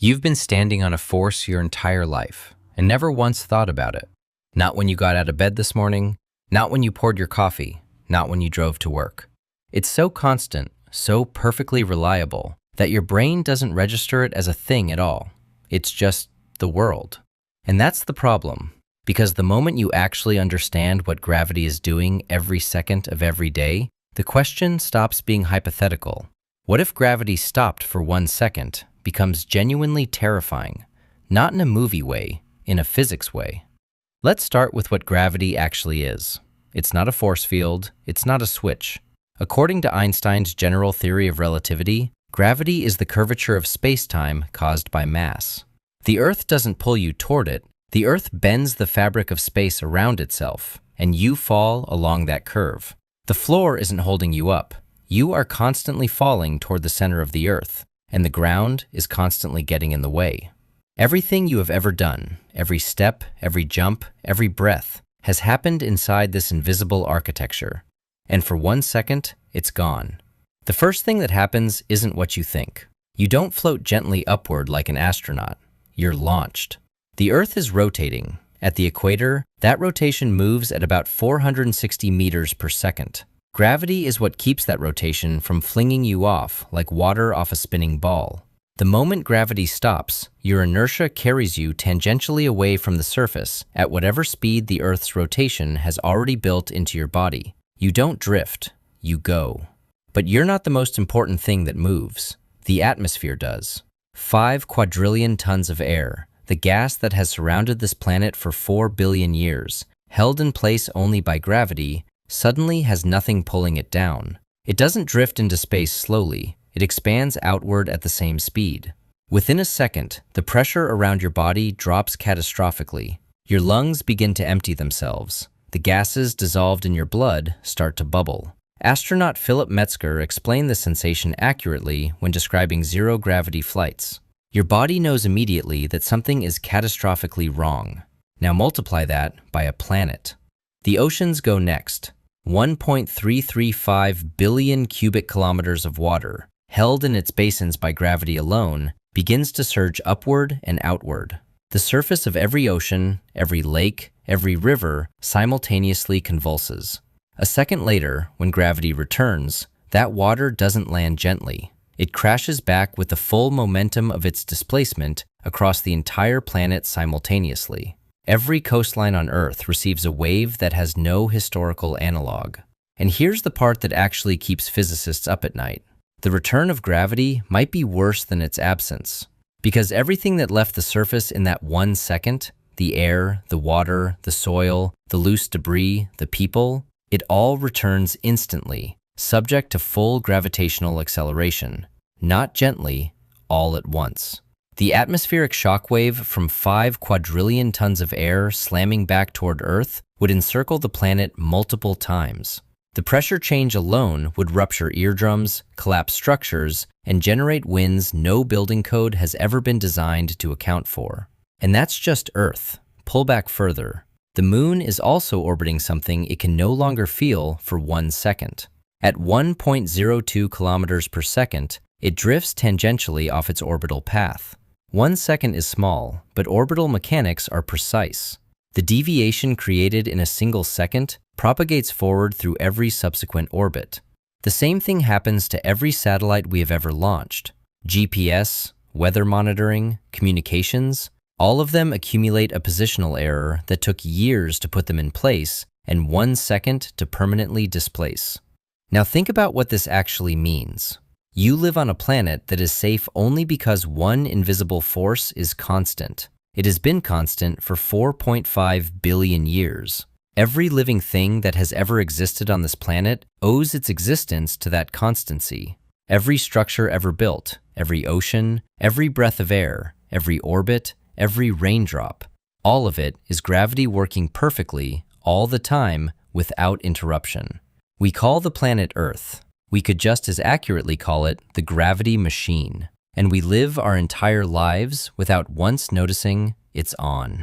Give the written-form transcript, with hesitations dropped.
You've been standing on a force your entire life and never once thought about it. Not when you got out of bed this morning, not when you poured your coffee, not when you drove to work. It's so constant, so perfectly reliable, that your brain doesn't register it as a thing at all. It's just the world. And that's the problem, because the moment you actually understand what gravity is doing every second of every day, the question stops being hypothetical. What if gravity stopped for 1 second? Becomes genuinely terrifying, not in a movie way, in a physics way. Let's start with what gravity actually is. It's not a force field, it's not a switch. According to Einstein's general theory of relativity, gravity is the curvature of space-time caused by mass. The Earth doesn't pull you toward it, the Earth bends the fabric of space around itself, and you fall along that curve. The floor isn't holding you up. You are constantly falling toward the center of the Earth, and the ground is constantly getting in the way. Everything you have ever done, every step, every jump, every breath, has happened inside this invisible architecture. And for 1 second, it's gone. The first thing that happens isn't what you think. You don't float gently upward like an astronaut. You're launched. The Earth is rotating. At the equator, that rotation moves at about 460 meters per second. Gravity is what keeps that rotation from flinging you off like water off a spinning ball. The moment gravity stops, your inertia carries you tangentially away from the surface at whatever speed the Earth's rotation has already built into your body. You don't drift, you go. But you're not the most important thing that moves. The atmosphere does. 5 quadrillion tons of air, the gas that has surrounded this planet for 4 billion years, held in place only by gravity, suddenly has nothing pulling it down. It doesn't drift into space slowly. It expands outward at the same speed. Within a second, the pressure around your body drops catastrophically. Your lungs begin to empty themselves. The gases dissolved in your blood start to bubble. Astronaut Philip Metzger explained the sensation accurately when describing zero-gravity flights. Your body knows immediately that something is catastrophically wrong. Now multiply that by a planet. The oceans go next. 1.335 billion cubic kilometers of water, held in its basins by gravity alone, begins to surge upward and outward. The surface of every ocean, every lake, every river simultaneously convulses. A second later, when gravity returns, that water doesn't land gently. It crashes back with the full momentum of its displacement across the entire planet simultaneously. Every coastline on Earth receives a wave that has no historical analog. And here's the part that actually keeps physicists up at night. The return of gravity might be worse than its absence, because everything that left the surface in that 1 second, the air, the water, the soil, the loose debris, the people, it all returns instantly, subject to full gravitational acceleration, not gently, all at once. The atmospheric shockwave from 5 quadrillion tons of air slamming back toward Earth would encircle the planet multiple times. The pressure change alone would rupture eardrums, collapse structures, and generate winds no building code has ever been designed to account for. And that's just Earth. Pull back further. The Moon is also orbiting something it can no longer feel for 1 second. At 1.02 kilometers per second, it drifts tangentially off its orbital path. 1 second is small, but orbital mechanics are precise. The deviation created in a single second propagates forward through every subsequent orbit. The same thing happens to every satellite we have ever launched. GPS, weather monitoring, communications, all of them accumulate a positional error that took years to put them in place and 1 second to permanently displace. Now think about what this actually means. You live on a planet that is safe only because one invisible force is constant. It has been constant for 4.5 billion years. Every living thing that has ever existed on this planet owes its existence to that constancy. Every structure ever built, every ocean, every breath of air, every orbit, every raindrop, all of it is gravity working perfectly all the time without interruption. We call the planet Earth. We could just as accurately call it the gravity machine, and we live our entire lives without once noticing it's on.